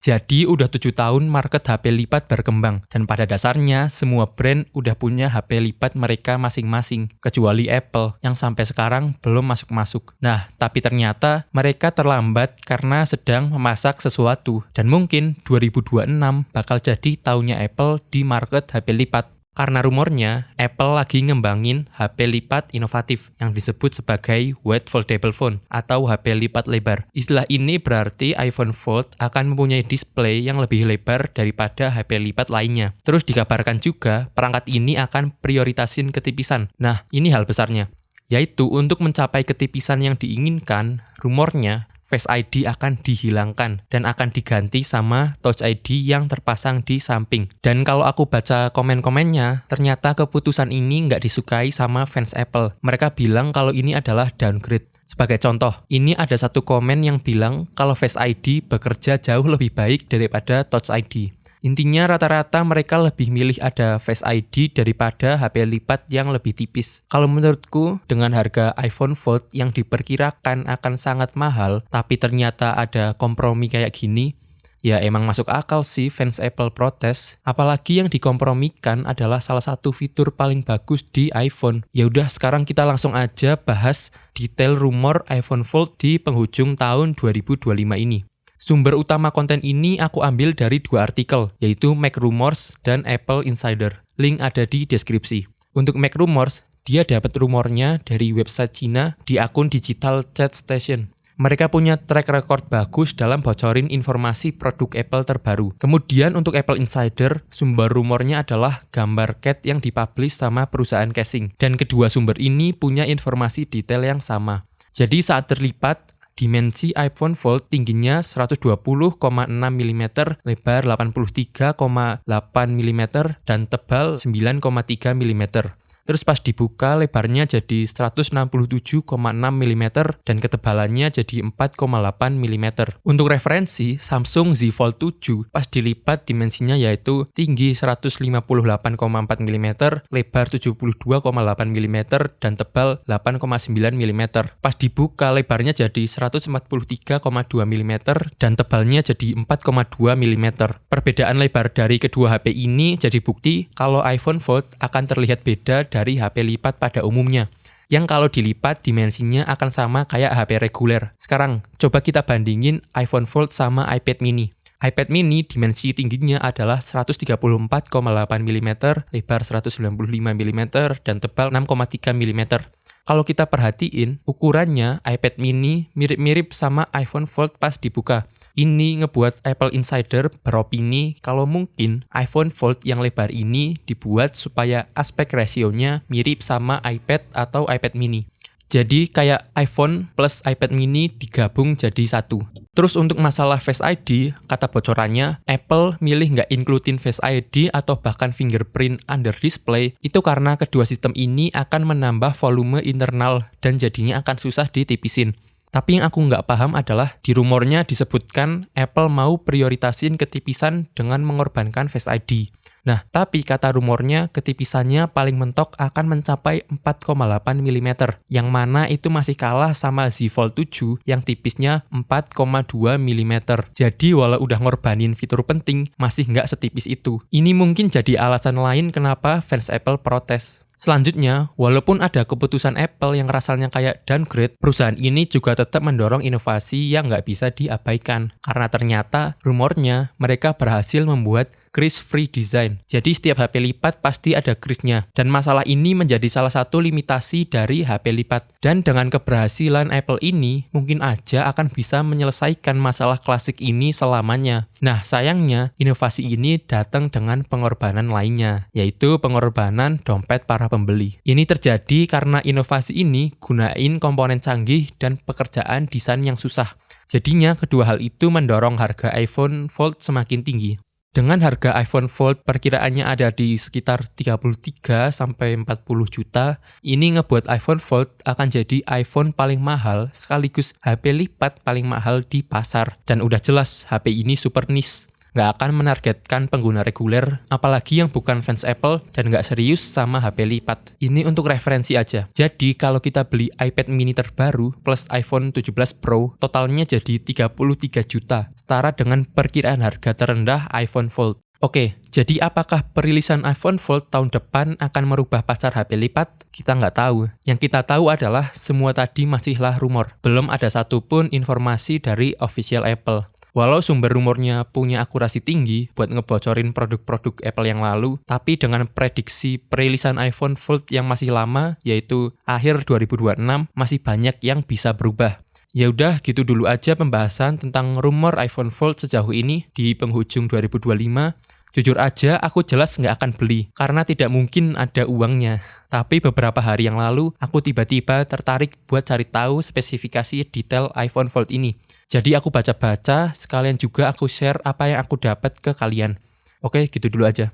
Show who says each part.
Speaker 1: Jadi udah 7 tahun market HP lipat berkembang, dan pada dasarnya semua brand udah punya HP lipat mereka masing-masing, kecuali Apple yang sampai sekarang belum masuk-masuk. Nah, tapi ternyata mereka terlambat karena sedang memasak sesuatu, dan mungkin 2026 bakal jadi tahunnya Apple di market HP lipat. Karena rumornya, Apple lagi ngembangin HP lipat inovatif yang disebut sebagai Wide Foldable Phone atau HP lipat lebar. Istilah ini berarti iPhone Fold akan mempunyai display yang lebih lebar daripada HP lipat lainnya. Terus dikabarkan juga, perangkat ini akan prioritasin ketipisan. Nah, ini hal besarnya. Yaitu untuk mencapai ketipisan yang diinginkan, rumornya Face ID akan dihilangkan dan akan diganti sama Touch ID yang terpasang di samping. Dan kalau aku baca komen-komennya, ternyata keputusan ini nggak disukai sama fans Apple. Mereka bilang kalau ini adalah downgrade. Sebagai contoh, ini ada satu komen yang bilang kalau Face ID bekerja jauh lebih baik daripada Touch ID. Intinya rata-rata mereka lebih milih ada Face ID daripada HP lipat yang lebih tipis. Kalau menurutku, dengan harga iPhone Fold yang diperkirakan akan sangat mahal, tapi ternyata ada kompromi kayak gini, ya emang masuk akal sih fans Apple protes. Apalagi yang dikompromikan adalah salah satu fitur paling bagus di iPhone. Ya udah, sekarang kita langsung aja bahas detail rumor iPhone Fold di penghujung tahun 2025 ini. Sumber utama konten ini aku ambil dari 2 artikel, yaitu Mac Rumors dan Apple Insider. Link ada di deskripsi. Untuk Mac Rumors, dia dapat rumornya dari website Cina di akun Digital Chat Station. Mereka punya track record bagus dalam bocorin informasi produk Apple terbaru. Kemudian untuk Apple Insider, sumber rumornya adalah gambar cat yang dipublish sama perusahaan casing. Dan kedua sumber ini punya informasi detail yang sama. Jadi saat terlipat, dimensi iPhone Fold tingginya 120,6 mm, lebar 83,8 mm, dan tebal 9,3 mm. Terus pas dibuka, lebarnya jadi 167,6 mm dan ketebalannya jadi 4,8 mm. Untuk referensi, Samsung Z Fold 7 pas dilipat dimensinya yaitu tinggi 158,4 mm, lebar 72,8 mm, dan tebal 8,9 mm. Pas dibuka, lebarnya jadi 143,2 mm dan tebalnya jadi 4,2 mm. Perbedaan lebar dari kedua HP ini jadi bukti kalau iPhone Fold akan terlihat beda dari HP lipat pada umumnya, yang kalau dilipat dimensinya akan sama kayak HP reguler. Sekarang, coba kita bandingin iPhone Fold sama iPad mini. iPad mini dimensi tingginya adalah 134,8 mm, lebar 195 mm, dan tebal 6,3 mm. Kalau kita perhatiin, ukurannya iPad mini mirip-mirip sama iPhone Fold pas dibuka. Ini ngebuat Apple Insider beropini kalau mungkin iPhone Fold yang lebar ini dibuat supaya aspek rasionya mirip sama iPad atau iPad mini. Jadi kayak iPhone plus iPad mini digabung jadi satu. Terus untuk masalah Face ID, kata bocorannya, Apple milih nggak includein Face ID atau bahkan fingerprint under display, itu karena kedua sistem ini akan menambah volume internal dan jadinya akan susah ditipisin. Tapi yang aku nggak paham adalah di rumornya disebutkan Apple mau prioritasin ketipisan dengan mengorbankan Face ID. Nah, tapi kata rumornya ketipisannya paling mentok akan mencapai 4,8 mm, yang mana itu masih kalah sama Z Fold 7 yang tipisnya 4,2 mm. Jadi walau udah ngorbanin fitur penting, masih nggak setipis itu. Ini mungkin jadi alasan lain kenapa fans Apple protes. Selanjutnya, walaupun ada keputusan Apple yang rasanya kayak downgrade, perusahaan ini juga tetap mendorong inovasi yang nggak bisa diabaikan. Karena ternyata, rumornya mereka berhasil membuat crease-free design. Jadi setiap HP lipat pasti ada crease-nya. Dan masalah ini menjadi salah satu limitasi dari HP lipat. Dan dengan keberhasilan Apple ini, mungkin aja akan bisa menyelesaikan masalah klasik ini selamanya. Nah, sayangnya, inovasi ini datang dengan pengorbanan lainnya, yaitu pengorbanan dompet para pembeli. Ini terjadi karena inovasi ini gunain komponen canggih dan pekerjaan desain yang susah. Jadinya, kedua hal itu mendorong harga iPhone Fold semakin tinggi. Dengan harga iPhone Fold perkiraannya ada di sekitar 33-40 juta, ini ngebuat iPhone Fold akan jadi iPhone paling mahal sekaligus HP lipat paling mahal di pasar. Dan udah jelas HP ini super niche. nggak akan menargetkan pengguna reguler, apalagi yang bukan fans Apple dan nggak serius sama HP lipat. Ini untuk referensi aja. Jadi kalau kita beli iPad mini terbaru plus iPhone 17 Pro, totalnya jadi 33 juta, setara dengan perkiraan harga terendah iPhone Fold. Oke, jadi apakah perilisan iPhone Fold tahun depan akan merubah pasar HP lipat? Kita nggak tahu. Yang kita tahu adalah semua tadi masihlah rumor. Belum ada satupun informasi dari official Apple. Walau sumber rumornya punya akurasi tinggi buat ngebocorin produk-produk Apple yang lalu, tapi dengan prediksi perilisan iPhone Fold yang masih lama, yaitu akhir 2026, masih banyak yang bisa berubah. Ya udah, gitu dulu aja pembahasan tentang rumor iPhone Fold sejauh ini di penghujung 2025. Jujur aja, aku jelas nggak akan beli, karena tidak mungkin ada uangnya. Tapi beberapa hari yang lalu, aku tiba-tiba tertarik buat cari tahu spesifikasi detail iPhone Fold ini. Jadi aku baca-baca, sekalian juga aku share apa yang aku dapat ke kalian. Oke, gitu dulu aja.